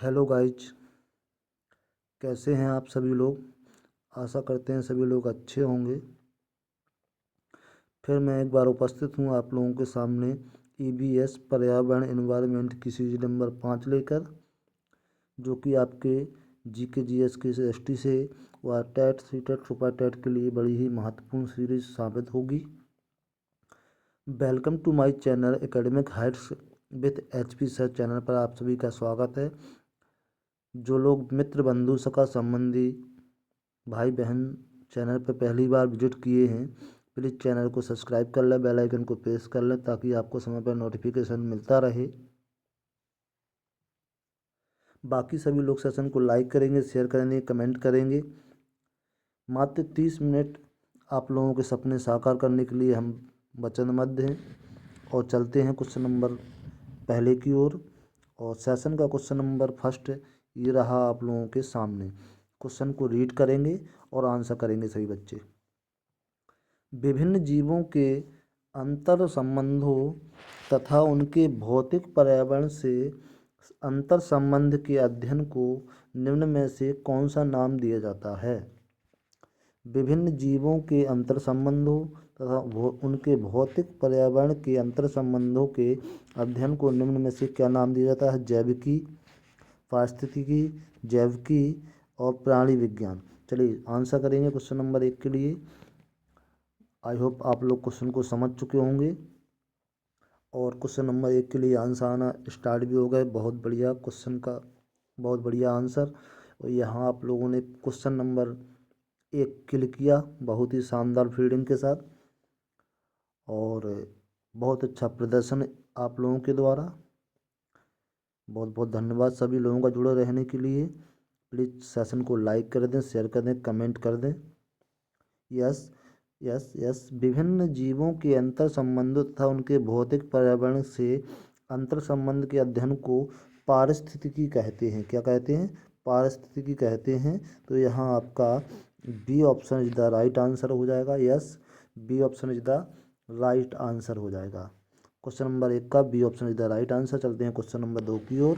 Hello guys, कैसे हैं आप सभी लोग। आशा करते हैं सभी लोग अच्छे होंगे। फिर मैं एक बार उपस्थित हूँ आप लोगों के सामने ईबीएस पर्यावरण एनवायरनमेंट की सीरीज नंबर 5 लेकर, जो कि आपके जीके जीएस के एसटी से व टेट सीटेट सुपर टेट के लिए बड़ी ही महत्वपूर्ण सीरीज साबित होगी। Welcome to my channel academic heights with HP sir channel पर आप सभी का स्वागत है। जो लोग मित्र बंधु सखा संबंधी भाई बहन चैनल पर पहली बार विजिट किए हैं, प्लीज़ चैनल को सब्सक्राइब कर लें, बेल आइकन को प्रेस कर लें ताकि आपको समय पर नोटिफिकेशन मिलता रहे। बाकी सभी लोग सेशन को लाइक करेंगे, शेयर करेंगे, कमेंट करेंगे। मात्र 30 मिनट आप लोगों के सपने साकार करने के लिए हम वचनबद्ध हैं और चलते हैं क्वेश्चन नंबर पहले की ओर। और सेशन का क्वेश्चन नंबर फर्स्ट ये रहा आप लोगों के सामने। क्वेश्चन को रीड करेंगे और आंसर करेंगे सभी बच्चे। विभिन्न जीवों के अंतर संबंधों तथा उनके भौतिक पर्यावरण से अंतर संबंध के अध्ययन को निम्न में से कौन सा नाम दिया जाता है। विभिन्न जीवों के अंतर संबंधों तथा उनके भौतिक पर्यावरण के अंतर संबंधों के अध्ययन को निम्न में से क्या नाम दिया जाता है। जैविकी, पारिस्थितिकी, जैविकी और प्राणी विज्ञान। चलिए आंसर करेंगे क्वेश्चन नंबर 1 के लिए। आई होप आप लोग क्वेश्चन को समझ चुके होंगे और क्वेश्चन नंबर 1 के लिए आंसर आना स्टार्ट भी हो गए। बहुत बढ़िया क्वेश्चन का, बहुत बढ़िया आंसर। और यहाँ आप लोगों ने क्वेश्चन नंबर 1 क्लिक किया बहुत ही शानदार फील्डिंग के साथ और बहुत अच्छा प्रदर्शन आप लोगों के द्वारा। बहुत बहुत धन्यवाद सभी लोगों का जुड़े रहने के लिए। प्लीज़ सेशन को लाइक कर दें, शेयर कर दें, कमेंट कर दें। यस यस यस विभिन्न जीवों के अंतर संबंधों तथा उनके भौतिक पर्यावरण से अंतर संबंध के अध्ययन को पारिस्थितिकी कहते हैं। क्या कहते हैं? पारिस्थितिकी कहते हैं। तो यहाँ आपका B option is the right answer हो जाएगा। Yes, B option is the right answer हो जाएगा। क्वेश्चन नंबर 1 का B option is the right answer. चलते हैं क्वेश्चन नंबर 2 की ओर।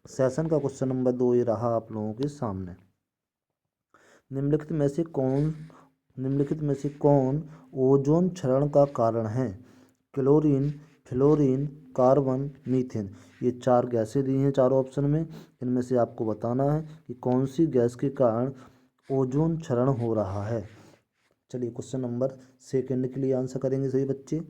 सेशन का क्वेश्चन नंबर 2 ये रहा आप लोगों के सामने। निम्नलिखित में से कौन ओजोन क्षरण का कारण है। Chlorine, fluorine, carbon, methane. ये 4 गैसें दी हैं चारों ऑप्शन में। इनमें से आपको बताना है कि कौन सी गैस के कारण ओजोन क्षरण हो रहा है। चलिए क्वेश्चन नंबर 2 के लिए आंसर करेंगे सभी बच्चे।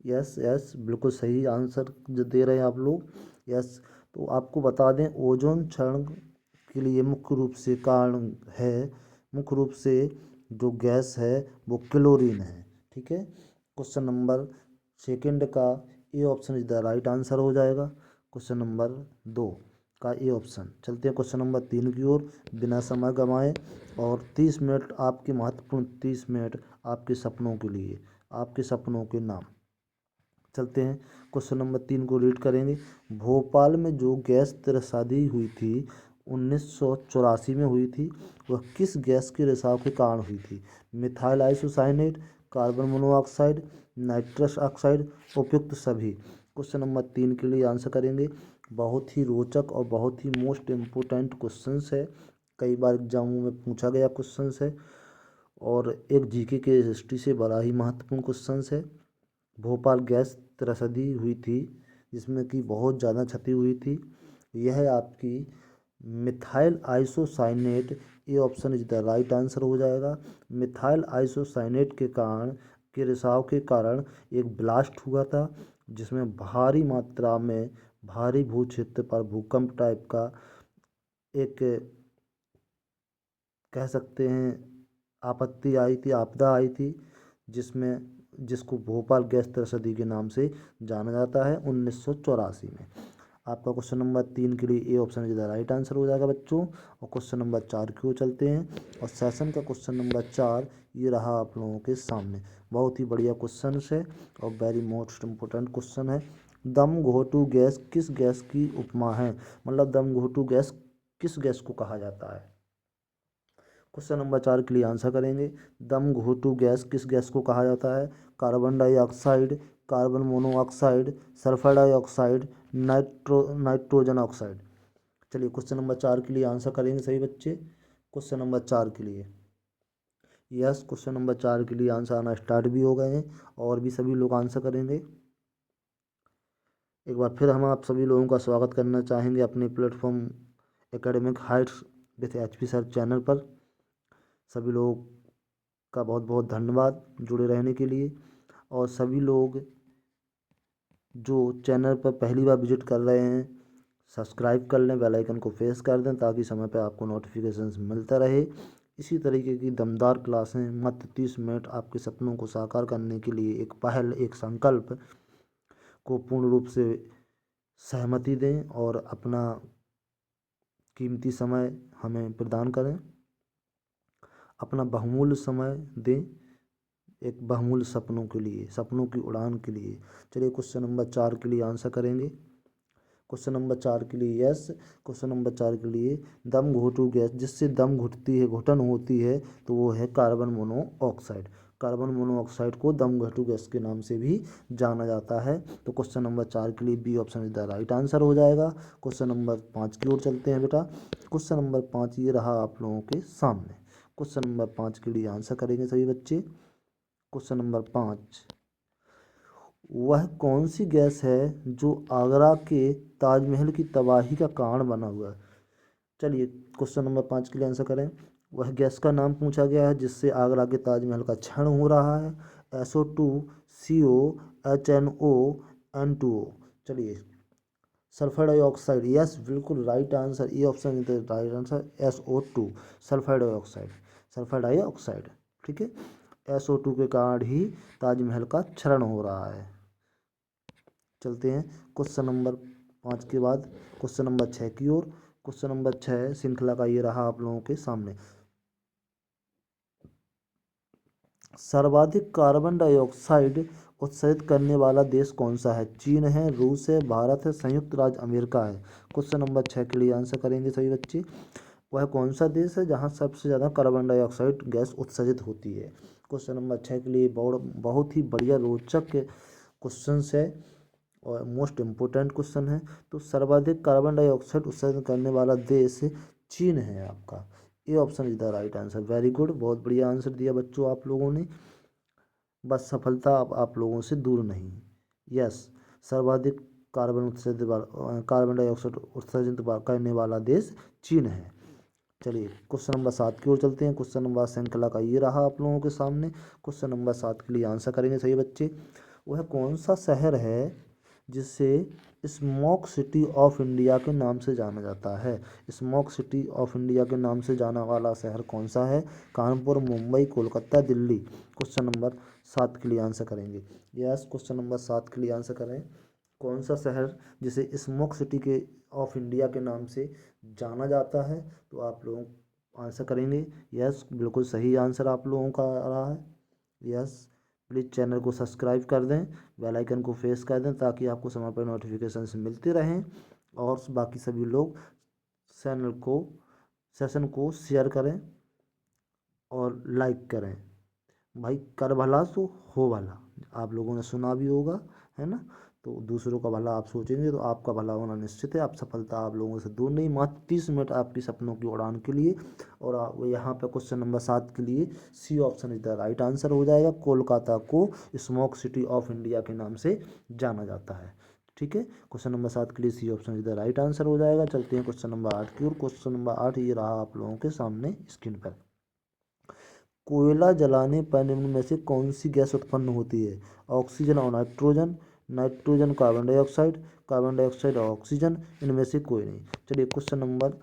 यस यस बिल्कुल सही आंसर जो दे रहे हैं आप लोग। यस, तो आपको बता दें ओजोन क्षरण के लिए मुख्य रूप से कारण है, मुख्य रूप से जो गैस है वो क्लोरीन है। ठीक है, क्वेश्चन नंबर 2 का A option is the right answer हो जाएगा। क्वेश्चन नंबर 2 का ए ऑप्शन। चलते हैं क्वेश्चन नंबर 3 की ओर बिना समय गंवाए। और 30 मिनट आपके महत्वपूर्ण 30 मिनट आपके सपनों के लिए, आपके सपनों के नाम। चलते हैं क्वेश्चन नंबर 3 को रीड करेंगे। भोपाल में जो गैस त्रसादी हुई थी 1984 में हुई थी, वह किस गैस के रिसाव के कारण हुई थी। Methyl isocyanate, carbon monoxide, nitrous oxide, उपयुक्त सभी। क्वेश्चन नंबर 3 के लिए आंसर करेंगे। बहुत ही रोचक और बहुत ही मोस्ट इम्पोर्टेंट क्वेश्चंस है, कई बार एग्जामों में पूछा गया क्वेश्चंस है और एक जीके के हिस्ट्री से बड़ा ही महत्वपूर्ण क्वेश्चंस है। भोपाल गैस त्रसदी हुई थी जिसमें कि बहुत ज़्यादा क्षति हुई थी। यह आपकी मिथाइल आइसोसाइनेट, ये option is the right answer हो जाएगा। मिथाइल आइसोसाइनेट के कारण के रिसाव के कारण एक ब्लास्ट हुआ था जिसमें भारी मात्रा में भारी भू क्षेत्र पर भूकंप टाइप का एक कह सकते हैं आपत्ति आई थी, आपदा आई थी, जिसको भोपाल गैस त्रसदी के नाम से जाना जाता है 1984 में। आपका क्वेश्चन नंबर 3 के लिए A option is the right answer हो जाएगा बच्चों। और क्वेश्चन नंबर 4 की ओर चलते हैं। और सेशन का क्वेश्चन नंबर 4 ये रहा आप लोगों के सामने। बहुत ही बढ़िया क्वेश्चन है और वेरी मोस्ट इम्पोर्टेंट क्वेश्चन है। दम घोटू गैस किस गैस की उपमा है। मतलब दम घोटू गैस किस गैस को कहा जाता है। क्वेश्चन नंबर 4 के लिए आंसर करेंगे। दम घोटू गैस किस गैस को कहा जाता है। Carbon dioxide, carbon monoxide, sulphur dioxide, nitrogen oxide. चलिए क्वेश्चन नंबर 4 के लिए आंसर करेंगे सभी बच्चे। क्वेश्चन नंबर 4 के लिए, यस, क्वेश्चन नंबर 4 के लिए आंसर आना स्टार्ट भी हो गए हैं और भी सभी लोग आंसर करेंगे। एक बार फिर हम आप सभी लोगों का स्वागत करना चाहेंगे अपने platform academic Heights with HP sir channel पर। सभी लोगों का बहुत बहुत धन्यवाद जुड़े रहने के लिए। और सभी लोग जो चैनल पर पहली बार विजिट कर रहे हैं, सब्सक्राइब कर लें, बेल आइकन को प्रेस कर दें ताकि समय पर आपको नोटिफिकेशंस मिलता रहे। इसी तरीके की दमदार क्लासें मात्र 30 मिनट आपके सपनों को साकार करने के लिए एक पहल, एक संकल्प को पूर्ण रूप से सहमति दें और अपना कीमती समय हमें प्रदान करें, अपना बहुमूल्य समय दें एक बहुमूल्य सपनों के लिए, सपनों की उड़ान के लिए। चलिए क्वेश्चन नंबर 4 के लिए आंसर करेंगे। क्वेश्चन नंबर 4 के लिए, यस, क्वेश्चन नंबर 4 के लिए, दम घोटू गैस जिससे दम घुटती है, घुटन होती है, तो वो है कार्बन मोनोऑक्साइड। कार्बन मोनोऑक्साइड को दम घोटू गैस के नाम से भी जाना जाता है। तो क्वेश्चन नंबर 4 के लिए B option is the right answer हो जाएगा। क्वेश्चन नंबर 5 की ओर चलते हैं बेटा। क्वेश्चन नंबर 5 ये रहा आप लोगों के सामने। क्वेश्चन नंबर 5 के लिए आंसर करेंगे सभी बच्चे। क्वेश्चन नंबर 5, वह कौन सी गैस है जो आगरा के ताजमहल की तबाही का कारण बना हुआ है। चलिए क्वेश्चन नंबर 5 के लिए आंसर करें। वह गैस का नाम पूछा गया है जिससे आगरा के ताजमहल का क्षरण हो रहा है। SO2, CO, HNO, N2O। चलिए सल्फर डाइऑक्साइड, यस, बिल्कुल right answer, A option is the right answer, SO2, sulphur dioxide, sulphur dioxide. ठीक है, SO2 के कारण ही ताजमहल का क्षरण हो रहा है। चलते हैं क्वेश्चन नंबर 5 के बाद क्वेश्चन नंबर 6 की ओर। क्वेश्चन नंबर 6 श्रृंखला का ये रहा आप लोगों के सामने। सर्वाधिक कार्बन डाइऑक्साइड उत्सर्जित करने वाला देश कौन सा है। चीन है, रूस है, भारत है, संयुक्त राज्य अमेरिका है। क्वेश्चन नंबर 6 के लिए आंसर करेंगे सभी बच्चे। वह कौन सा देश है जहां सबसे ज़्यादा कार्बन डाइऑक्साइड गैस उत्सर्जित होती है। क्वेश्चन नंबर 6 के लिए बहुत ही बढ़िया रोचक क्वेश्चन है और मोस्ट इम्पोर्टेंट क्वेश्चन है। तो सर्वाधिक कार्बन डाइऑक्साइड उत्सर्जन करने वाला देश चीन है आपका। A option is the right answer. Very good, बहुत बढ़िया आंसर दिया बच्चों आप लोगों ने। बस सफलता अब आप लोगों से दूर नहीं। यस, सर्वाधिक कार्बन डाइऑक्साइड उत्सर्जित करने वाला देश चीन है। चलिए क्वेश्चन नंबर 7 की ओर चलते हैं। क्वेश्चन नंबर श्रृंखला का ये रहा आप लोगों के सामने। क्वेश्चन नंबर 7 के लिए आंसर करेंगे सही बच्चे। वह कौन सा शहर है जिसे स्मोक सिटी ऑफ इंडिया के नाम से जाना जाता है। स्मोक सिटी ऑफ इंडिया के नाम से जाना वाला शहर कौन सा है। कानपुर, मुंबई, कोलकाता, दिल्ली। क्वेश्चन नंबर 7 के लिए आंसर करेंगे। यस, क्वेश्चन नंबर 7 के लिए आंसर करें। कौन सा शहर जिसे स्मोक सिटी के ऑफ इंडिया के नाम से जाना जाता है, तो आप लोग आंसर करेंगे। यस, बिल्कुल सही आंसर आप लोगों का आ रहा है। यस, प्लीज़ चैनल को सब्सक्राइब कर दें, बेल आइकन को प्रेस कर दें ताकि आपको समय पर नोटिफिकेशंस मिलते रहें। और बाकी सभी लोग चैनल को सेशन को शेयर करें और लाइक करें। भाई कर भला सो हो भला, आप लोगों ने सुना भी होगा, है ना। तो दूसरों का भला आप सोचेंगे तो आपका भला होना निश्चित है। आप सफलता आप लोगों से दूर नहीं। मात्र 30 मिनट आपकी सपनों की उड़ान के लिए। और यहाँ पे क्वेश्चन नंबर 7 के लिए C option is the right answer हो जाएगा। कोलकाता को स्मोक सिटी ऑफ इंडिया के नाम से जाना जाता है। ठीक है, क्वेश्चन नंबर 7 के लिए C option is the right answer हो जाएगा। चलते हैं क्वेश्चन नंबर 8 की ओर। क्वेश्चन नंबर 8 ये रहा आप लोगों के सामने स्क्रीन पर। कोयला जलाने पर निम्न में से कौन सी गैस उत्पन्न होती है। ऑक्सीजन और नाइट्रोजन, नाइट्रोजन कार्बन डाइऑक्साइड और ऑक्सीजन, इनमें से कोई नहीं। चलिए क्वेश्चन नंबर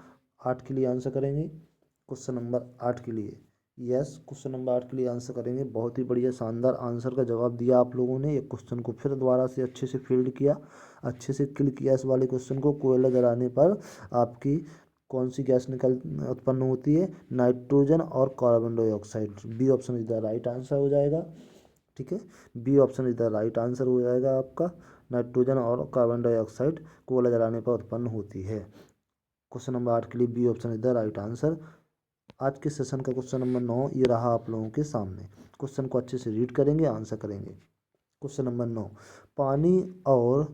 8 के लिए आंसर करेंगे। क्वेश्चन नंबर 8 के लिए, यस, क्वेश्चन नंबर 8 के लिए आंसर करेंगे। बहुत ही बढ़िया शानदार आंसर का जवाब दिया आप लोगों ने। एक क्वेश्चन को फिर दोबारा से अच्छे से फील्ड किया, अच्छे से किल किया इस वाले क्वेश्चन को। कोयला जलाने पर आपकी कौन सी गैस उत्पन्न होती है। नाइट्रोजन और carbon dioxide. B option is the right answer हो जाएगा। ठीक है, B option is the right answer हो जाएगा आपका। नाइट्रोजन और कार्बन डाइऑक्साइड कोयला जलाने पर उत्पन्न होती है। क्वेश्चन नंबर 8 के लिए B option is the right answer. आज के सेशन का क्वेश्चन नंबर 9 ये रहा आप लोगों के सामने। क्वेश्चन को अच्छे से रीड करेंगे, आंसर करेंगे। क्वेश्चन नंबर 9, पानी और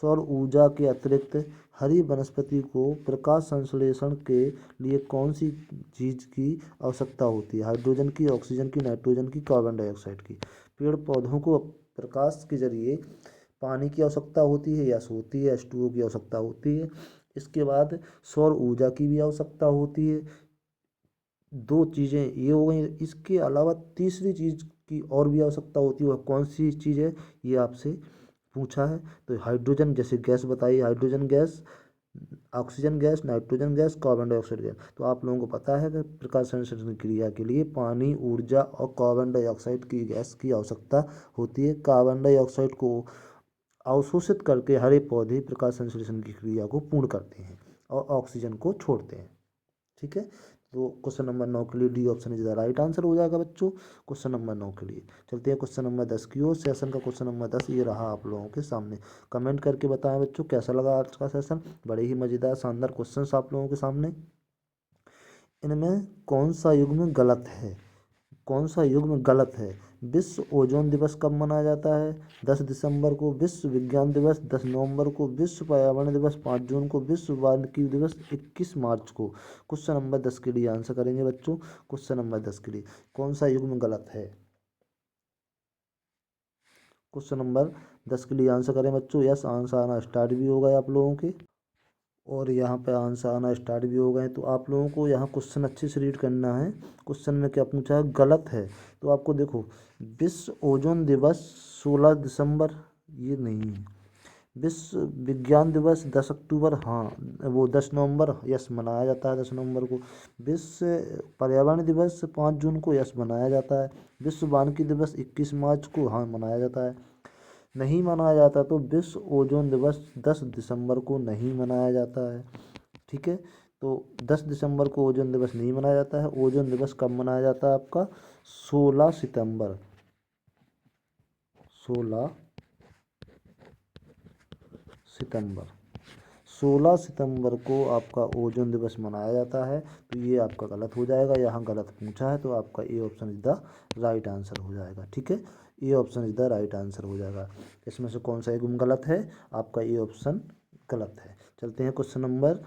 सौर ऊर्जा के अतिरिक्त हरी वनस्पति को प्रकाश संश्लेषण के लिए कौन सी चीज की आवश्यकता होती है? हाइड्रोजन की, ऑक्सीजन की, नाइट्रोजन की, कार्बन डाइऑक्साइड की। पेड़ पौधों को प्रकाश के जरिए पानी की आवश्यकता होती है, यस होती है, H2O की आवश्यकता होती है। इसके बाद सौर ऊर्जा की भी आवश्यकता होती है। दो चीज़ें ये हो गई। इसके अलावा तीसरी चीज़ की और भी आवश्यकता होती है, वह कौन सी चीज़ है ये आपसे पूछा है। तो हाइड्रोजन जैसे गैस बताइए, hydrogen gas, oxygen gas, nitrogen gas, carbon dioxide gas. तो आप लोगों को पता है कि प्रकाश संश्लेषण क्रिया के लिए पानी, ऊर्जा और कार्बन डाइऑक्साइड की गैस की आवश्यकता होती है। कार्बन डाइऑक्साइड को अवशोषित करके हरे पौधे प्रकाश संश्लेषण की क्रिया को पूर्ण करते हैं और ऑक्सीजन को छोड़ते हैं। ठीक है, तो क्वेश्चन नंबर 9 के लिए D option is the right answer हो जाएगा बच्चों, क्वेश्चन नंबर 9 के लिए। चलते हैं क्वेश्चन नंबर 10 की ओर। सेशन का क्वेश्चन नंबर 10 ये रहा आप लोगों के सामने। कमेंट करके बताएं बच्चों कैसा लगा आज का सेशन। बड़े ही मज़ेदार शानदार क्वेश्चंस आप लोगों के सामने। इनमें कौन सा युग्म गलत है? कौन सा युग्म गलत है? विश्व ओजोन दिवस कब मनाया जाता है? 10 दिसंबर को। विश्व विज्ञान दिवस 10 नवंबर को। विश्व पर्यावरण दिवस 5 जून को। विश्व वानिकी दिवस 21 मार्च को। क्वेश्चन नंबर 10 के लिए आंसर करेंगे बच्चों। क्वेश्चन नंबर 10 के लिए कौन सा युग्म गलत है? क्वेश्चन नंबर 10 के लिए आंसर करें बच्चों। यस, आंसर आना स्टार्ट भी हो गए आप लोगों के, और यहाँ पे आंसर आना स्टार्ट भी हो गए। तो आप लोगों को यहाँ क्वेश्चन अच्छे से रीड करना है। क्वेश्चन में क्या पूछा है? गलत है। तो आपको देखो, विश्व ओजोन दिवस 16 दिसंबर ये नहीं है। विश्व विज्ञान दिवस 10 अक्टूबर, हाँ वो 10 नवंबर, यस मनाया जाता है 10 नवंबर को। विश्व पर्यावरण दिवस 5 जून को, यस मनाया जाता है। विश्व वानिकी दिवस 21 मार्च को, हाँ मनाया जाता है। नहीं मनाया जाता तो विश्व ओजोन दिवस 10 दिसंबर को नहीं मनाया जाता है। ठीक है, तो 10 दिसंबर को ओजोन दिवस नहीं मनाया जाता है। ओजोन दिवस कब मनाया जाता है आपका? 16 सितंबर, 16 सितंबर, 16 सितंबर को आपका ओजोन दिवस मनाया जाता है। तो ये आपका गलत हो जाएगा, यहाँ गलत पूछा है तो आपका A option is the right answer हो जाएगा। ठीक है, A option is the right answer हो जाएगा। इसमें से कौन सा एक गलत है? आपका ए ऑप्शन गलत है। चलते हैं क्वेश्चन नंबर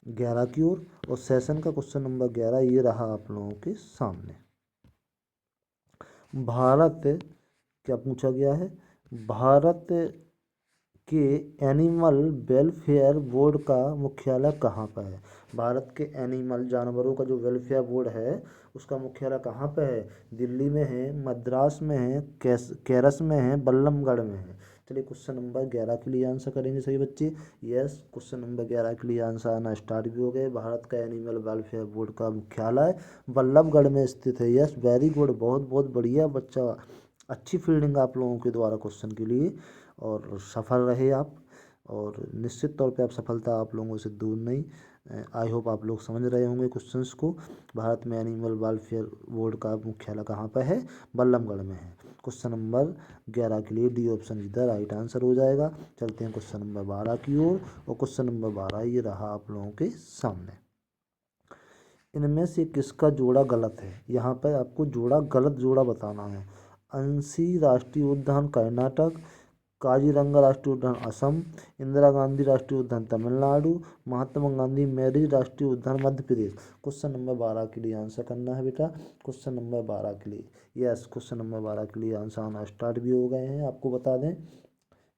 11 की ओर, और सेशन का क्वेश्चन नंबर 11 ये रहा आप लोगों के सामने। भारत, क्या पूछा गया है? भारत के एनिमल वेलफेयर बोर्ड का मुख्यालय कहाँ पर है? भारत के एनिमल जानवरों का जो वेलफेयर बोर्ड है उसका मुख्यालय कहाँ पे है? दिल्ली में है, मद्रास में है, केरस में है, बल्लभगढ़ में है। चलिए क्वेश्चन नंबर 11 के लिए आंसर करेंगे सभी बच्चे। यस, क्वेश्चन नंबर 11 के लिए आंसर आना स्टार्ट भी हो गए। भारत का एनिमल वेलफेयर बोर्ड का मुख्यालय बल्लभगढ़ में स्थित है। यस, वेरी गुड, बहुत बहुत बढ़िया बच्चा, अच्छी फील्डिंग आप लोगों के द्वारा क्वेश्चन के लिए, और सफल रहे आप, और निश्चित तौर पे आप सफलता आप लोगों से दूर नहीं। आई होप आप लोग समझ रहे होंगे क्वेश्चंस को। भारत में एनिमल वेलफेयर बोर्ड का मुख्यालय कहाँ पर है? बल्लभगढ़ में है। क्वेश्चन नंबर 11 के लिए D option is the right answer हो जाएगा। चलते हैं क्वेश्चन नंबर 12 की ओर, और क्वेश्चन नंबर 12 ये रहा आप लोगों के सामने। इनमें से किसका जोड़ा गलत है? यहाँ पर आपको जोड़ा गलत जोड़ा बताना है। अंशी राष्ट्रीय उद्यान कर्नाटक, काजीरंगा राष्ट्रीय उद्यान असम, इंदिरा गांधी राष्ट्रीय उद्यान तमिलनाडु, महात्मा गांधी मैरिज राष्ट्रीय उद्यान मध्य प्रदेश। क्वेश्चन नंबर 12 के लिए आंसर करना है बेटा। क्वेश्चन नंबर 12 के लिए, यस क्वेश्चन नंबर 12 के लिए आंसर आना स्टार्ट भी हो गए हैं, आपको बता दें।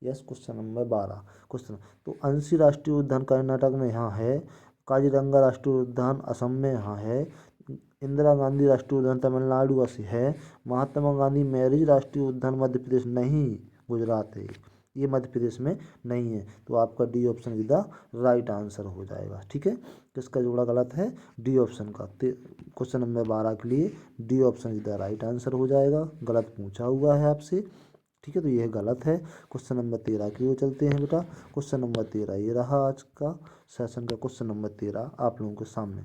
यस, क्वेश्चन नंबर 12 क्वेश्चन, तो अंशी राष्ट्रीय उद्यान कर्नाटक में यहाँ है, काजीरंगा राष्ट्रीय उद्यान असम में यहाँ है, इंदिरा गांधी राष्ट्रीय उद्यान तमिलनाडु है, महात्मा गांधी मैरिज राष्ट्रीय उद्यान मध्य प्रदेश नहीं, गुजरात है, ये मध्य प्रदेश में नहीं है। तो आपका D option is the right answer हो जाएगा। ठीक है, किसका जोड़ा गलत है? डी ऑप्शन का। क्वेश्चन नंबर 12 के लिए D option is the right answer हो जाएगा। गलत पूछा हुआ है आपसे, ठीक है, तो यह गलत है। क्वेश्चन नंबर 13 की ओर चलते हैं बेटा। क्वेश्चन नंबर 13 ये रहा आज का सेशन का क्वेश्चन नंबर 13 आप लोगों के सामने।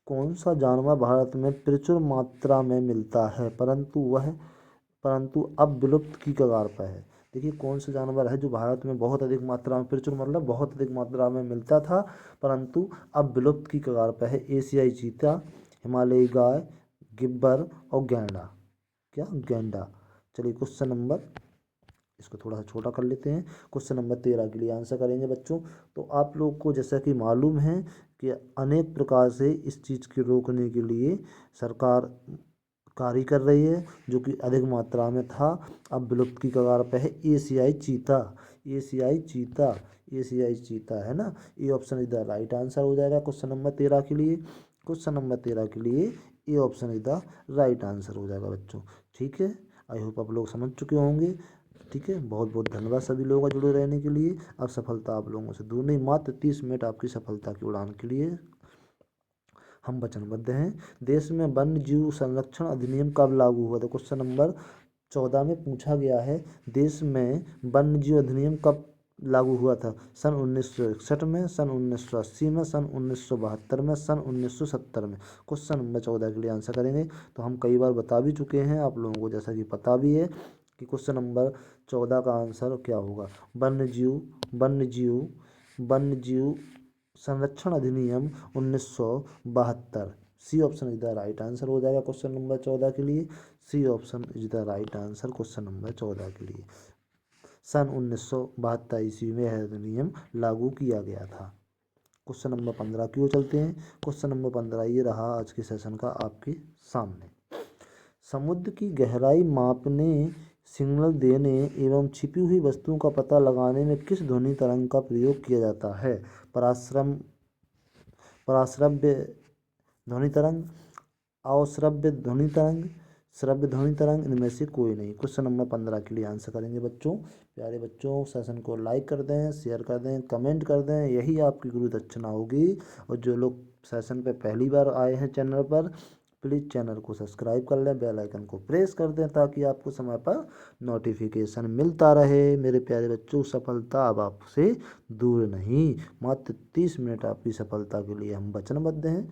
कौन सा जानवर भारत में प्रचुर मात्रा में मिलता है परंतु अब विलुप्त की कगार पर है? देखिए कौन सा जानवर है जो भारत में बहुत अधिक मात्रा में, प्रचुर मतलब बहुत अधिक मात्रा में मिलता था परंतु अब विलुप्त की कगार पर है? एशियाई चीता, हिमालयी गाय, गिब्बर और गैंडा। क्या? गैंडा। चलिए क्वेश्चन नंबर इसको थोड़ा सा छोटा कर लेते हैं। क्वेश्चन नंबर 13 के लिए आंसर करेंगे बच्चों। तो आप लोग को जैसा कि मालूम है कि अनेक प्रकार से इस चीज़ के रोकने के लिए सरकार कार्य कर रही है, जो कि अधिक मात्रा में था, अब विलुप्त की कगार पे है। एशियाई चीता, एशियाई चीता, एशियाई चीता है ना। ये option is the right answer हो जाएगा क्वेश्चन नंबर 13 के लिए। क्वेश्चन नंबर 13 के लिए ये option is the right answer हो जाएगा बच्चों। ठीक है, आई होप आप लोग समझ चुके होंगे। ठीक है, बहुत बहुत धन्यवाद सभी लोगों का जुड़े रहने के लिए। अब सफलता आप लोगों से दूर नहीं, मात्र 30 मिनट आपकी सफलता की उड़ान के लिए हम वचनबद्ध हैं। देश में वन्य जीव संरक्षण अधिनियम कब लागू हुआ था? क्वेश्चन नंबर 14 में पूछा गया है, देश में वन्य जीव अधिनियम कब लागू हुआ था? सन 1961 में, सन 1980 में, सन 1972 में, सन 1970 में। क्वेश्चन नंबर 14 के लिए आंसर करेंगे। तो हम कई बार बता भी चुके हैं आप लोगों को, जैसा कि पता भी है कि क्वेश्चन नंबर 14 का आंसर क्या होगा? वन्य जीव, वन्य जीव, वन्य जीव संरक्षण अधिनियम 1972। C option is the right answer हो जाएगा क्वेश्चन नंबर 14 के लिए। C option is the right answer question number 14 के लिए। सन 1972 ईस्वी में यह अधिनियम लागू किया गया था। क्वेश्चन नंबर 15 की ओर चलते हैं। क्वेश्चन नंबर 15 ये रहा आज के सेशन का आपके सामने। समुद्र की गहराई मापने, सिग्नल देने एवं छिपी हुई वस्तुओं का पता लगाने में किस ध्वनि तरंग का प्रयोग किया जाता है? पराश्रम पराश्रव्य ध्वनि तरंग, अश्रव्य ध्वनि तरंग, श्रव्य ध्वनि तरंग, इनमें से कोई नहीं। क्वेश्चन नंबर 15 के लिए आंसर करेंगे बच्चों। प्यारे बच्चों, सेशन को लाइक कर दें, शेयर कर दें, कमेंट कर दें, यही आपकी गुरु दक्षिणा होगी। और जो लोग सेशन पे पहली बार आए हैं चैनल पर, प्लीज़ चैनल को सब्सक्राइब कर लें, बेल आइकन को प्रेस कर दें, ताकि आपको समय पर नोटिफिकेशन मिलता रहे। मेरे प्यारे बच्चों, सफलता अब आपसे दूर नहीं, मात्र 30 मिनट आपकी सफलता के लिए हम वचनबद्ध हैं।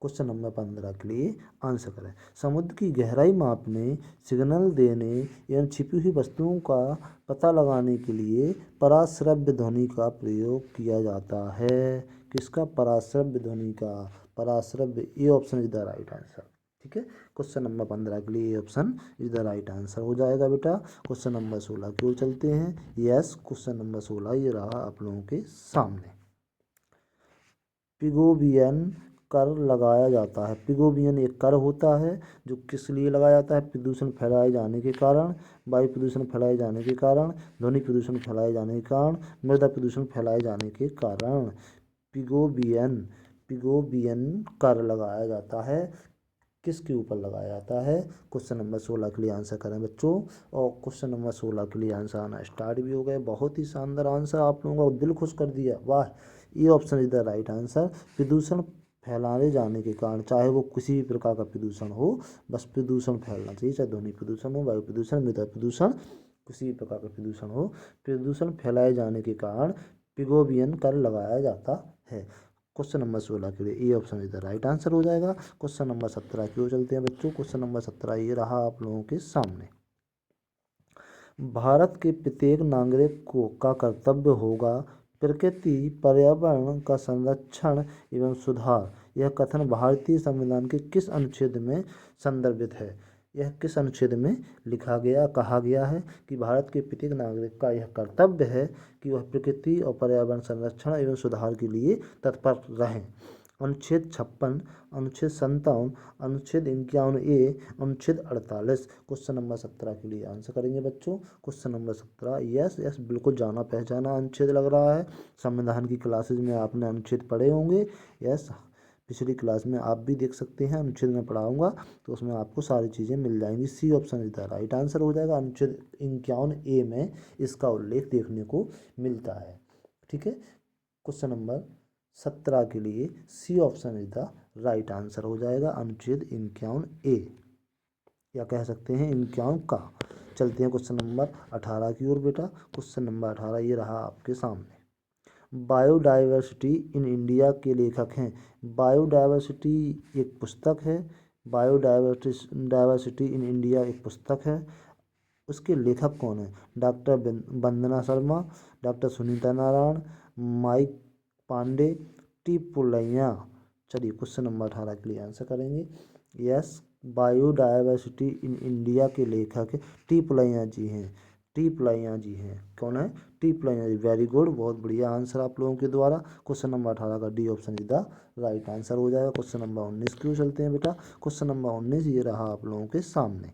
क्वेश्चन नंबर 15 के लिए आंसर करें। समुद्र की गहराई मापने, सिग्नल देने एवं छिपी हुई वस्तुओं का पता लगाने के लिए पराश्रव्य ध्वनि का प्रयोग किया जाता है। किसका? पराश्रव्य ध्वनि का। पराश्रव्य, ये option is the right answer. ठीक है, क्वेश्चन नंबर 15 के लिए ये option is the right answer हो जाएगा बेटा। क्वेश्चन नंबर 16 की ओर चलते हैं। यस, क्वेश्चन नंबर 16 ये रहा आप लोगों के सामने। पिगोवियन कर लगाया जाता है। पिगोवियन एक कर होता है जो किस लिए लगाया जाता है? प्रदूषण फैलाए जाने के कारण, वायु प्रदूषण फैलाए जाने के कारण, ध्वनि प्रदूषण फैलाए जाने के कारण, मृदा प्रदूषण फैलाए जाने के कारण पिगोवियन पिगोवियन कर लगाया जाता है। किसके ऊपर लगाया जाता है? क्वेश्चन नंबर 16 के लिए आंसर करें बच्चों। और क्वेश्चन नंबर 16 के लिए आंसर आना स्टार्ट भी हो गए। बहुत ही शानदार आंसर, आप लोगों का दिल खुश कर दिया, वाह। ये option is the right answer. प्रदूषण फैलाए जाने के कारण, चाहे वो किसी भी प्रकार का प्रदूषण हो, बस प्रदूषण फैलना चाहिए, चाहे ध्वनि प्रदूषण हो, वायु प्रदूषण, मृदा प्रदूषण, किसी भी प्रकार का प्रदूषण हो, प्रदूषण फैलाए जाने के कारण पिगोवियन कर लगाया जाता है। क्वेश्चन नंबर 16 के लिए A option is the right answer हो जाएगा। क्वेश्चन नंबर 17 की ओर चलते हैं बच्चों। क्वेश्चन नंबर 17 ये रहा आप लोगों के सामने। भारत के प्रत्येक नागरिक को का कर्तव्य होगा प्रकृति पर्यावरण का संरक्षण एवं सुधार। यह कथन भारतीय संविधान के किस अनुच्छेद में संदर्भित है? यह किस अनुच्छेद में लिखा गया, कहा गया है कि भारत के प्रत्येक नागरिक का यह कर्तव्य है कि वह प्रकृति और पर्यावरण संरक्षण एवं सुधार के लिए तत्पर रहें? अनुच्छेद 56, अनुच्छेद 57, अनुच्छेद 51A, अनुच्छेद 48। क्वेश्चन नंबर 17 के लिए आंसर करेंगे बच्चों। क्वेश्चन नंबर 17, यस यस, बिल्कुल जाना पहचाना अनुच्छेद लग रहा है। संविधान की क्लासेज में आपने अनुच्छेद पढ़े होंगे। यस, पिछली क्लास में आप भी देख सकते हैं, अनुच्छेद में पढ़ाऊंगा तो उसमें आपको सारी चीज़ें मिल जाएंगी। C option is the right answer हो जाएगा। अनुच्छेद 51A में इसका उल्लेख देखने को मिलता है। ठीक है, क्वेश्चन नंबर 17 के लिए C option is the right answer हो जाएगा, अनुच्छेद 51A, या कह सकते हैं 51 का। चलते हैं क्वेश्चन नंबर 18 की ओर बेटा। क्वेश्चन नंबर 18 ये रहा आपके सामने। बायोडायवर्सिटी इन इंडिया के लेखक हैं। बायोडायवर्सिटी एक पुस्तक है। बायोडायवर्सिटी इन इंडिया एक पुस्तक है। उसके लेखक कौन है? Doctor Vandana Sharma, doctor Sunita Narain, Mike Pandey, T Pulaiah. चलिए क्वेश्चन नंबर 18 के लिए आंसर करेंगे। यस, बायोडायवर्सिटी इन इंडिया के लेखक टी पुलैया जी हैं। टी प्लाइयाँ जी हैं। कौन है? टी प्लाइयाँ जी। वेरी गुड, बहुत बढ़िया आंसर आप लोगों के द्वारा। क्वेश्चन नंबर 18 का D option is the right answer हो जाएगा। क्वेश्चन नंबर 19 क्यों चलते हैं बेटा। क्वेश्चन नंबर 19 ये रहा आप लोगों के सामने।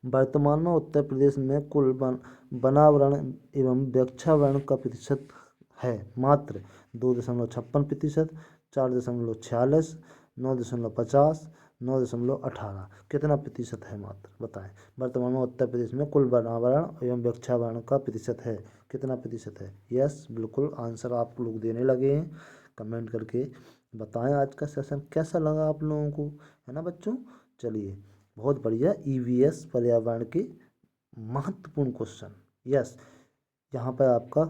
वर्तमान में उत्तर प्रदेश में कुल वनावरण एवं वृक्षावरण का प्रतिशत है मात्र 2.56%, 4.46, 9.50, 9.18। कितना प्रतिशत है मात्र बताएं। वर्तमान में उत्तर प्रदेश में कुल वनावरण एवं वृक्षावरण का प्रतिशत है, कितना प्रतिशत है? यस, बिल्कुल आंसर आप लोग देने लगे हैं। कमेंट करके बताएं आज का सेशन कैसा लगा आप लोगों को, है ना बच्चों। चलिए, बहुत बढ़िया। ईवीएस पर्यावरण के महत्वपूर्ण क्वेश्चन। यस, यहाँ पर आपका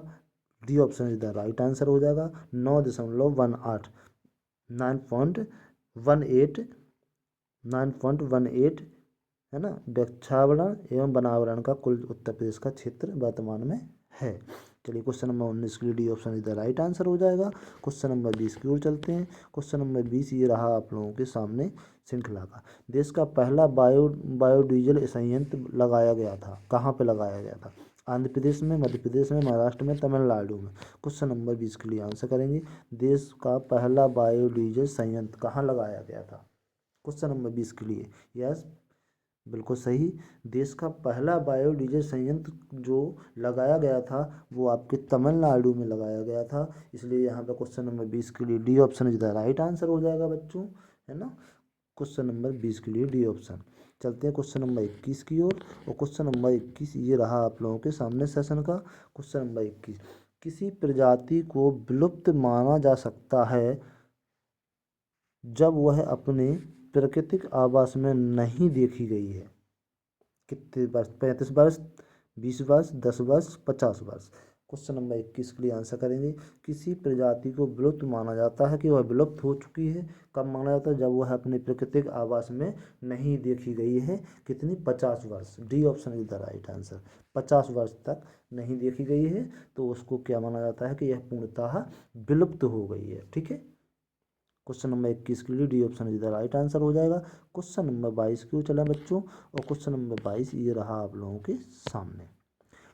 D option is the right answer हो जाएगा। 9.18, 9.18, 9.18 है ना, वृक्षावरण एवं वनावरण का कुल उत्तर प्रदेश का क्षेत्र वर्तमान में है। चलिए, क्वेश्चन नंबर 19 के लिए D option is the right answer हो जाएगा। क्वेश्चन नंबर 20 की ओर चलते हैं। क्वेश्चन नंबर 20 ये रहा आप लोगों के सामने श्रृंखला का। देश का पहला बायोडीजल संयंत्र लगाया गया था, कहाँ पे लगाया गया था? आंध्र प्रदेश में, मध्य प्रदेश में, महाराष्ट्र में, तमिलनाडु में। क्वेश्चन नंबर 20 के लिए आंसर करेंगे। देश का पहला बायोडीजल संयंत्र कहाँ लगाया गया था? क्वेश्चन नंबर 20 के लिए यस, बिल्कुल सही। देश का पहला बायोडीजल संयंत्र जो लगाया गया था वो आपके तमिलनाडु में लगाया गया था, इसलिए यहाँ पे क्वेश्चन नंबर 20 के लिए D option is the right answer हो जाएगा बच्चों, है ना। क्वेश्चन नंबर 20 के लिए डी ऑप्शन। चलते हैं क्वेश्चन नंबर 21 की ओर। और क्वेश्चन नंबर 21 ये रहा आप लोगों के सामने सेशन का। क्वेश्चन नंबर 21, किसी प्रजाति को विलुप्त माना जा सकता है जब वह अपने प्राकृतिक आवास में नहीं देखी गई है। कितने वर्ष? 35 वर्ष, 20 वर्ष, 10 वर्ष, 50 वर्ष। क्वेश्चन नंबर 21 के लिए आंसर करेंगे। किसी प्रजाति को विलुप्त माना जाता है कि वह विलुप्त हो चुकी है, कब माना जाता है? जब वह अपने प्राकृतिक आवास में नहीं देखी गई है। कितनी? 50 वर्ष। D option is the right answer. 50 वर्ष तक नहीं देखी गई है तो उसको क्या माना जाता है कि यह पूर्णतः विलुप्त हो गई है। ठीक है, क्वेश्चन नंबर 21 के लिए D option is the right answer हो जाएगा। क्वेश्चन नंबर 22 क्यों चला बच्चों। और क्वेश्चन नंबर 22 ये रहा आप लोगों के सामने।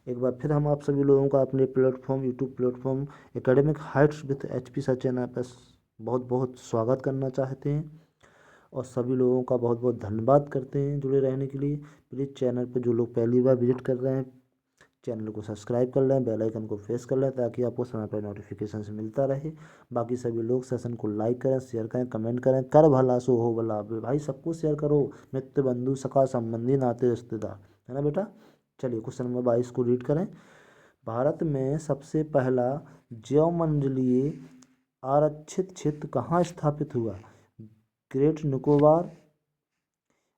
एक बार फिर हम आप सभी लोगों का अपने platform, YouTube platform academic heights with HP sir channel पर बहुत बहुत स्वागत करना चाहते हैं और सभी लोगों का बहुत बहुत धन्यवाद करते हैं जुड़े रहने के लिए। प्लीज़ चैनल पर जो लोग पहली बार विजिट कर रहे हैं, चैनल को सब्सक्राइब कर लें, बेल आइकन को प्रेस कर लें ताकि आपको समय पर नोटिफिकेशन मिलता रहे। बाकी सभी लोग सेशन को लाइक करें, शेयर करें, कमेंट करें। कर भला सो हो भला, भाई सबको शेयर करो, मित्र बंधु सखा संबंधी नाते रिश्तेदार, है ना बेटा। चलिए, क्वेश्चन नंबर 22 को रीड करें। भारत में सबसे पहला ज्योमंडलीय आरक्षित क्षेत्र कहाँ स्थापित हुआ? ग्रेट निकोबार,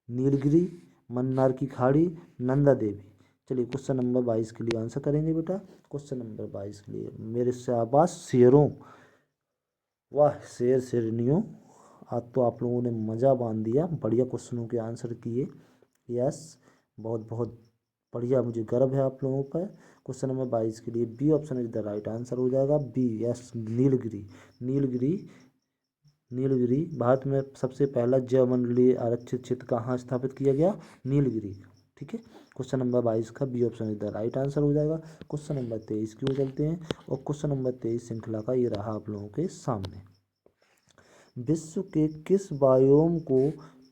नीलगिरी, मन्नार की खाड़ी, नंदा देवी। चलिए, क्वेश्चन नंबर 22 के लिए आंसर करेंगे बेटा। क्वेश्चन नंबर 22 के लिए मेरे शाबाश शेरों, वाह शेर शेरनियों, आज तो आप लोगों ने मज़ा बांध दिया, बढ़िया क्वेश्चनों के आंसर किए। यस, बहुत बहुत बढ़िया, मुझे गर्व है आप लोगों पर। क्वेश्चन नंबर 22 के लिए B option is the right answer हो जाएगा। B, yes, Nilgiri. नीलगिरी, नीलगिरी भारत में सबसे पहला ज्योमंडलीय आरक्षित क्षेत्र कहाँ स्थापित किया गया? नीलगिरी। ठीक है, क्वेश्चन नंबर 22 का B option is the right answer हो जाएगा। क्वेश्चन नंबर 23 की ओर चलते हैं और क्वेश्चन नंबर 23 श्रृंखला का ये रहा आप लोगों के सामने। विश्व के किस बायोम को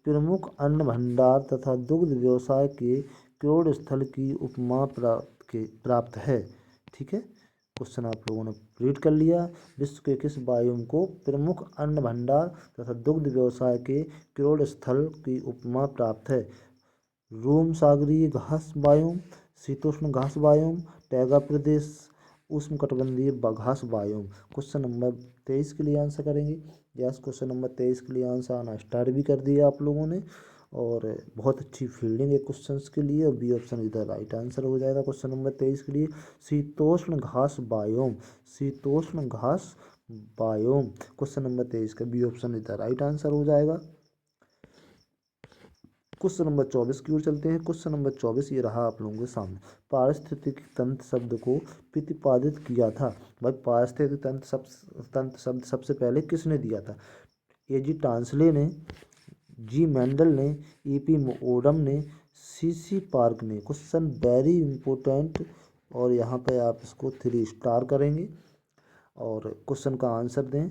प्रमुख अन्न भंडार तथा दुग्ध व्यवसाय के क्रोड स्थल की उपमा प्राप्त है? ठीक है, क्वेश्चन आप लोगों ने रीड कर लिया। विश्व के किस बायोम को प्रमुख अन्न भंडार तथा दुग्ध व्यवसाय के क्रोड स्थल की उपमा प्राप्त है? रोम सागरीय घास बायोम, शीतोष्ण घास बायोम, टैगा प्रदेश, उष्णकटिबंधीय घास बायोम। क्वेश्चन नंबर 23 के लिए आंसर करेंगे। यस, क्वेश्चन नंबर 23 के लिए आंसर आना स्टार्ट भी कर दिया आप लोगों ने और बहुत अच्छी फील्डिंग है क्वेश्चंस के लिए। और बी ऑप्शन इधर राइट आंसर हो जाएगा क्वेश्चन नंबर 23 के लिए। शीतोष्ण घास बायोम, शीतोष्ण घास बायोम। क्वेश्चन नंबर 23 का बी ऑप्शन इधर राइट आंसर हो जाएगा। क्वेश्चन नंबर 24 की ओर चलते हैं। क्वेश्चन नंबर 24 ये रहा आप लोगों के सामने। पारिस्थितिक तंत्र शब्द को प्रतिपादित किया था। भाई, पारिस्थितिक तंत्र शब्द सबसे पहले किसने दिया था? A G टांसले ने, जी मेंडल ने, EP ओडम ने, सीसी पार्क ने। क्वेश्चन वेरी इंपॉर्टेंट, और यहाँ पे आप इसको 3 स्टार करेंगे और क्वेश्चन का आंसर दें।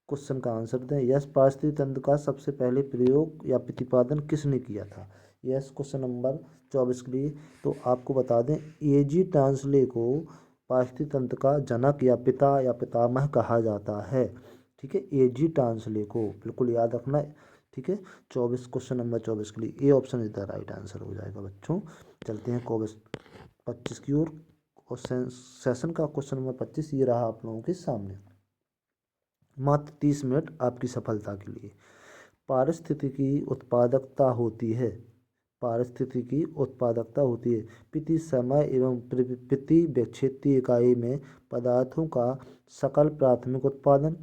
क्वेश्चन का आंसर दें, यस पारिस्थितिक तंत्र का सबसे पहले प्रयोग या प्रतिपादन किसने किया था। यस क्वेश्चन नंबर 24 के लिए। तो आपको बता दें, एजी टांसले को पारिस्थितिक तंत्र का जनक या पिता या पितामह कहा जाता है। ठीक है, एजी टांसले को बिल्कुल याद रखना। ठीक है, 24 क्वेश्चन नंबर 24 के लिए A option is the right answer हो जाएगा बच्चों। चलते हैं क्वेश्चन 25 की ओर। और सेशन का क्वेश्चन नंबर 25 ये रहा आप लोगों के सामने। मात्र 30 मिनट आपकी सफलता के लिए। पारिस्थितिकी उत्पादकता होती है। पारिस्थितिकी उत्पादकता होती है प्रति समय एवं प्रति क्षेत्रीय इकाई में पदार्थों का सकल प्राथमिक उत्पादन।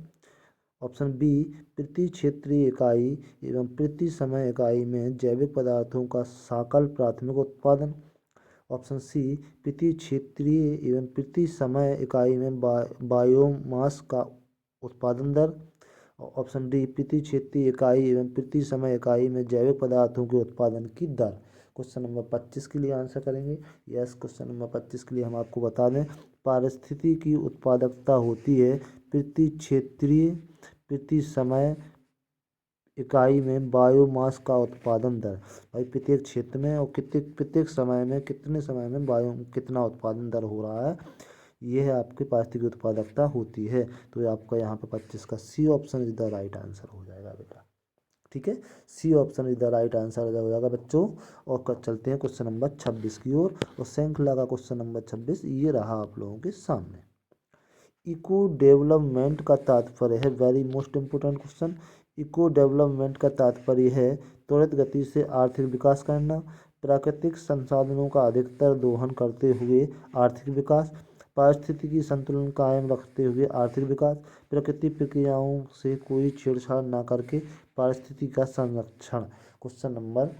ऑप्शन बी, प्रति क्षेत्रीय इकाई एवं प्रति समय इकाई में जैविक पदार्थों का सकल प्राथमिक उत्पादन। ऑप्शन सी, प्रति क्षेत्रीय एवं प्रति समय इकाई में बायोमास का उत्पादन दर। ऑप्शन डी, प्रति क्षेत्रीय इकाई एवं प्रति समय इकाई में जैविक पदार्थों के उत्पादन की दर। क्वेश्चन नंबर 25 के लिए आंसर करेंगे। यस क्वेश्चन नंबर 25 के लिए हम आपको बता दें, पारिस्थितिकी की उत्पादकता होती है प्रति क्षेत्रीय प्रति समय इकाई में बायोमास का उत्पादन दर। भाई प्रत्येक क्षेत्र में और प्रत्येक समय में कितने समय में कितना उत्पादन दर हो रहा है, ये है आपकी पारिस्थितिक उत्पादकता होती है। तो ये आपका यहाँ पे 25 का C option is the right answer हो जाएगा बेटा। ठीक है, C option is the right answer हो जाएगा बच्चों। और चलते हैं क्वेश्चन नंबर 26 की ओर। और श्रृंखला का क्वेश्चन नंबर 26 ये रहा आप लोगों के सामने। इको डेवलपमेंट का तात्पर्य है, very most important question. Eco development का तात्पर्य है त्वरित गति से आर्थिक विकास करना, प्राकृतिक संसाधनों का अधिकतर दोहन करते हुए आर्थिक विकास, पारिस्थितिकी संतुलन कायम रखते हुए आर्थिक विकास, प्रकृति प्रक्रियाओं से कोई छेड़छाड़ न करके पारिस्थितिकी का संरक्षण। क्वेश्चन नंबर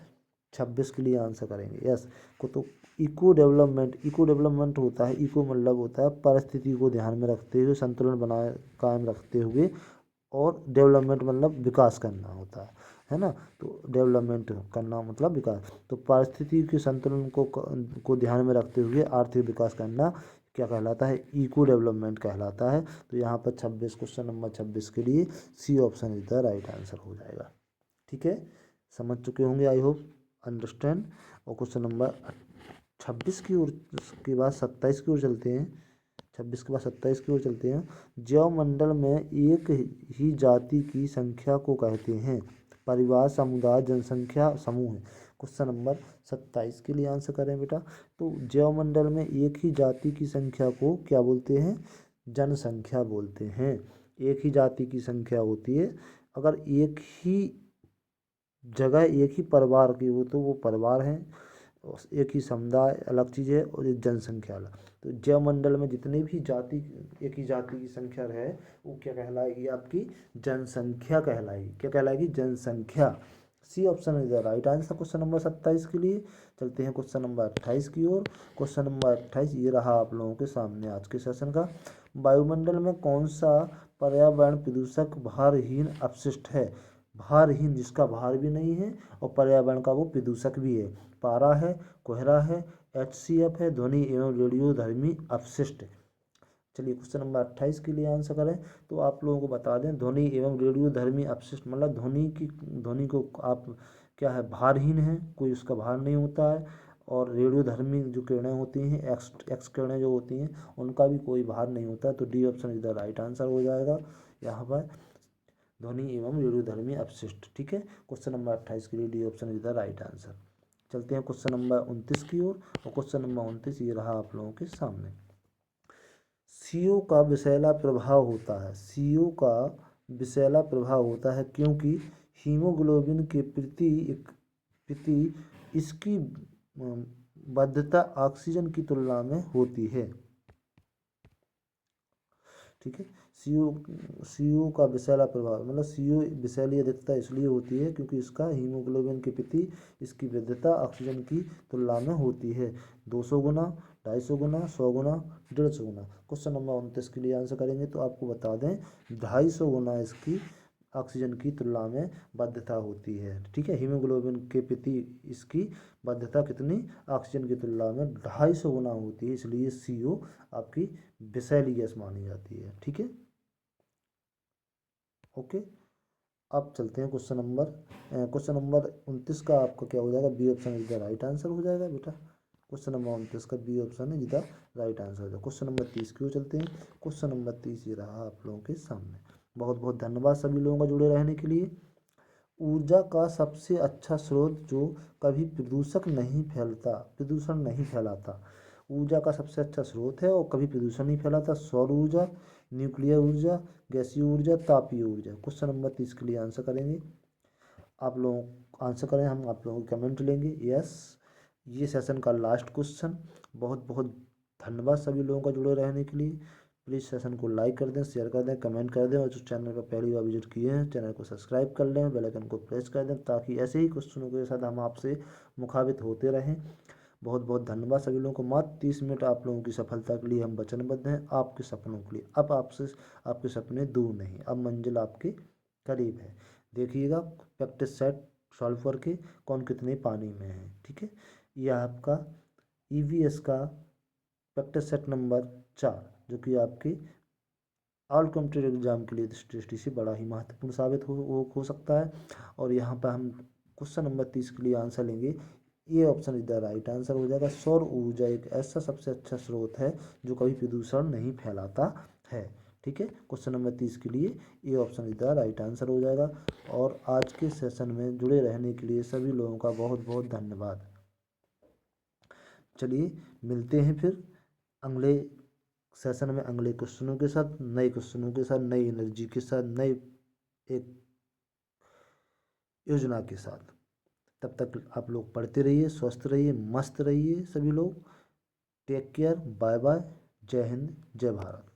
26 के लिए आंसर करेंगे। यस को तो इको डेवलपमेंट होता है, इको मतलब होता है परिस्थिति को ध्यान में रखते हुए संतुलन बनाए कायम रखते हुए, और डेवलपमेंट मतलब विकास करना होता है ना। तो डेवलपमेंट करना मतलब विकास। तो पारिस्थितिकी के संतुलन को ध्यान में रखते हुए आर्थिक विकास करना क्या कहलाता है, इको डेवलपमेंट कहलाता है। तो यहाँ पर 26 क्वेश्चन नंबर 26 के लिए C option is the right answer हो जाएगा। ठीक है, समझ चुके होंगे आई होप, अंडरस्टैंड। और क्वेश्चन नंबर 26 की ओर के बाद 27 की ओर चलते हैं। 26 के बाद 27 की ओर चलते हैं। जैवमंडल में एक ही जाति की संख्या को कहते हैं। परिवार, समुदाय, जनसंख्या, समूह है। क्वेश्चन नंबर 27 के लिए आंसर करें बेटा। तो जैवमंडल में एक ही जाति की संख्या को क्या बोलते हैं, जनसंख्या बोलते हैं। एक ही जाति की संख्या होती है, अगर एक ही जगह एक ही परिवार की हो तो वो परिवार है, एक ही समुदाय अलग चीज़ है, और एक जनसंख्या अलग। तो जैवमंडल में जितनी भी जाति, एक ही जाति की संख्या है, वो क्या कहलाएगी, आपकी जनसंख्या कहलाएगी। क्या कहलाएगी, जनसंख्या। C option is the right answer question number 27 के लिए। चलते हैं क्वेश्चन नंबर 28 की ओर। क्वेश्चन नंबर 28 ये रहा आप लोगों के सामने आज के सेशन का। वायुमंडल में कौन सा पर्यावरण प्रदूषक भारहीन अपशिष्ट है। भारहीन, जिसका भार भी नहीं है और पर्यावरण का वो प्रदूषक भी है। पारा है, कोहरा है, HCF है, ध्वनि एवं रेडियोधर्मी अपशिष्ट। चलिए क्वेश्चन नंबर 28 के लिए आंसर करें। तो आप लोगों को बता दें, ध्वनि एवं रेडियोधर्मी अपशिष्ट मतलब ध्वनि को आप क्या है, भारहीन है, कोई उसका भार नहीं होता है। और रेडियोधर्मी जो किरणें होती हैं, एक्स किरणें जो होती हैं, उनका भी कोई भार नहीं होता। तो D option is the right answer हो जाएगा यहाँ पर, ध्वनि एवं रेडियोधर्मी अपशिष्ट। ठीक है, क्वेश्चन नंबर 28 के लिए D option is the right answer. चलते हैं क्वेश्चन नंबर 29 की ओर। और क्वेश्चन नंबर 29 ये रहा आप लोगों के सामने। CO का विषैला प्रभाव होता है। CO का विषैला प्रभाव होता है क्योंकि हीमोग्लोबिन के प्रति इसकी बद्धता ऑक्सीजन की तुलना में होती है। ठीक है, CO का विषैला प्रभाव मतलब CO विषैली अधिकता इसलिए होती है क्योंकि इसका हीमोग्लोबिन के प्रति इसकी वृद्धता ऑक्सीजन की तुलना में होती है। 200 गुना, 250 गुना, 100 गुना, 150 गुना। क्वेश्चन नंबर 29 के लिए आंसर करेंगे। तो आपको बता दें 250 गुना इसकी ऑक्सीजन की तुलना में बाध्यता होती है। ठीक है, हीमोग्लोबिन के प्रति इसकी बाध्यता कितनी, ऑक्सीजन की तुलना में 250 गुना होती है, इसलिए CO आपकी विषैली गैस मानी जाती है। ठीक है, ओके। अब चलते हैं क्वेश्चन नंबर 29 का आपका क्या हो जाएगा, B option is the right answer हो जाएगा बेटा। क्वेश्चन नंबर 29 का B option is the right answer हो जाएगा। क्वेश्चन नंबर 30 की ओर चलते हैं। क्वेश्चन नंबर 30 ये रहा आप लोगों के सामने। बहुत बहुत धन्यवाद सभी लोगों का जुड़े रहने के लिए। ऊर्जा का सबसे अच्छा स्रोत जो कभी प्रदूषण नहीं फैलाता। ऊर्जा का सबसे अच्छा स्रोत है और कभी प्रदूषण नहीं फैलाता, सौर ऊर्जा, न्यूक्लियर ऊर्जा, गैसीय ऊर्जा, तापीय ऊर्जा। क्वेश्चन नंबर 30 के लिए आंसर करेंगे आप लोग, आंसर करें, हम आप लोगों को कमेंट लेंगे यस। ये सेशन का लास्ट क्वेश्चन। बहुत बहुत धन्यवाद सभी लोगों का जुड़े रहने के लिए। प्लीज़ सेशन को लाइक कर दें, शेयर कर दें, कमेंट कर दें, और जो चैनल पर पहली बार विजिट किए हैं चैनल को सब्सक्राइब कर लें, बेल आइकन को प्रेस कर दें, ताकि ऐसे ही क्वेश्चनों के साथ हम आपसे मुखाबित होते रहें। बहुत बहुत धन्यवाद सभी लोगों को। मात्र 30 मिनट आप लोगों की सफलता के लिए हम वचनबद्ध हैं, आपके सपनों के लिए। अब आपसे आपके सपने दूर नहीं, अब मंजिल आपके करीब है। देखिएगा प्रैक्टिस सेट सॉल्व करके कौन कितने पानी में है। ठीक है, यह आपका EVS का प्रैक्टिस सेट नंबर 4, जो कि आपके ऑल कॉम्पिटेटिव एग्जाम के लिए दृष्टि से बड़ा ही महत्वपूर्ण साबित हो सकता है। और यहाँ पर हम क्वेश्चन नंबर 30 के लिए आंसर लेंगे। ये ऑप्शन इधर राइट आंसर हो जाएगा। सौर ऊर्जा एक ऐसा सबसे अच्छा स्रोत है जो कभी प्रदूषण नहीं फैलाता है। ठीक है, क्वेश्चन नंबर 30 के लिए ये ऑप्शन इधर राइट आंसर हो जाएगा। और आज के सेशन में जुड़े रहने के लिए सभी लोगों का बहुत बहुत धन्यवाद। चलिए मिलते हैं फिर अगले सेशन में अगले क्वेश्चनों के साथ, नए क्वेश्चनों के साथ, नई एनर्जी के साथ, नए एक योजना के साथ। तब तक आप लोग पढ़ते रहिए, स्वस्थ रहिए, मस्त रहिए सभी लोग। टेक केयर, बाय बाय, जय हिंद, जय भारत।